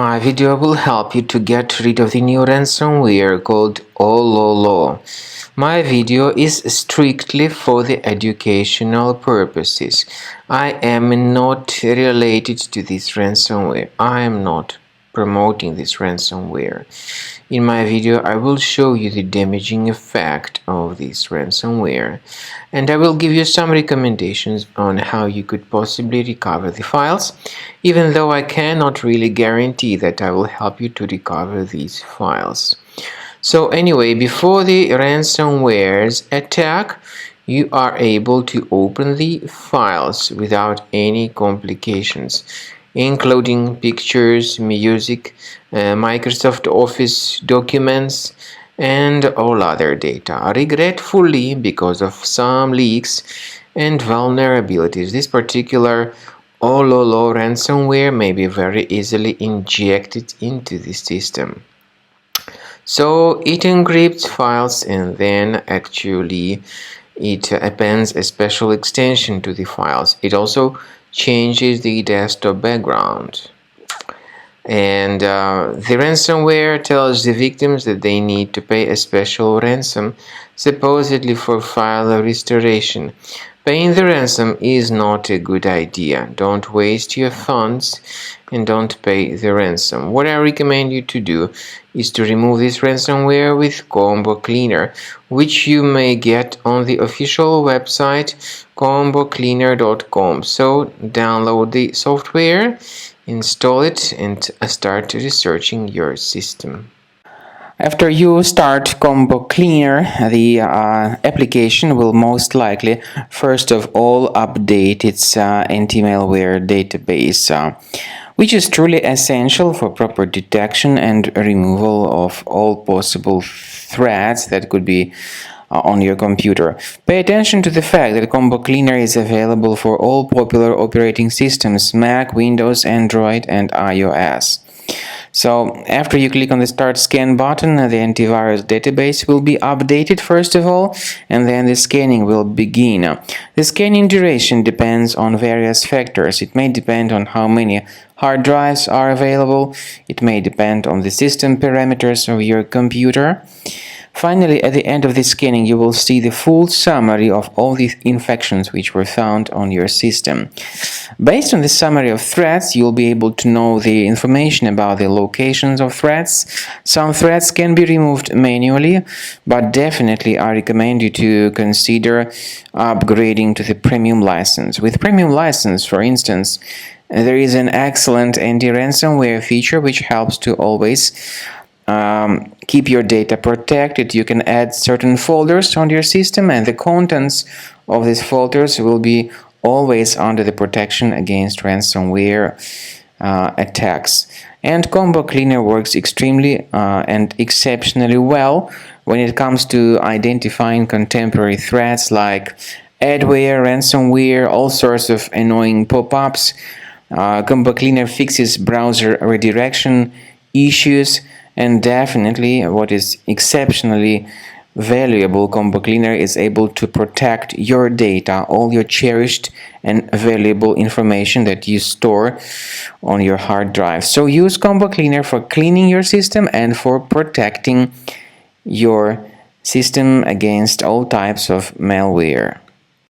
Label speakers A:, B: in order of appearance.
A: My video will help you to get rid of the new ransomware called Ololo. My video is strictly for the educational purposes. I am not related to this ransomware. I am not promoting this ransomware. In my video, I will show you the damaging effect of this ransomware, and I will give you some recommendations on how you could possibly recover the files, even though I cannot really guarantee that I will help you to recover these files. So anyway, before the ransomware's attack, you are able to open the files without any complications, including pictures, music, Microsoft Office documents, and all other data. Regretfully, because of some leaks and vulnerabilities, this particular Ololo ransomware may be very easily injected into the system. So it encrypts files and then actually it appends a special extension to the files. It also changes the desktop background. And the ransomware tells the victims that they need to pay a special ransom, supposedly for file restoration. Paying the ransom is not a good idea. Don't waste your funds and don't pay the ransom. What I recommend you to do is to remove this ransomware with Combo Cleaner, which you may get on the official website combocleaner.com. So download the software, install it, and start researching your system.
B: After you start Combo Cleaner, the application will most likely first of all update its anti-malware database, which is truly essential for proper detection and removal of all possible threats that could be on your computer. Pay attention to the fact that Combo Cleaner is available for all popular operating systems: Mac, Windows, Android, and iOS. So after you click on the Start Scan button, the antivirus database will be updated first of all, and then the scanning will begin. The scanning duration depends on various factors. It may depend on how many hard drives are available. It may depend on the system parameters of your computer. Finally, at the end of the scanning, you will see the full summary of all the infections which were found on your system. Based on the summary of threats, you'll be able to know the information about the locations of threats. Some threats can be removed manually, but definitely I recommend you to consider upgrading to the premium license. With premium license, for instance, there is an excellent anti-ransomware feature which helps to always keep your data protected. You can add certain folders on your system, and the contents of these folders will be always under the protection against ransomware attacks. And Combo Cleaner works extremely and exceptionally well when it comes to identifying contemporary threats like adware, ransomware, all sorts of annoying pop-ups. Combo Cleaner fixes browser redirection issues. And definitely, what is exceptionally valuable, Combo Cleaner is able to protect your data, all your cherished and valuable information that you store on your hard drive. So use Combo Cleaner for cleaning your system and for protecting your system against all types of malware.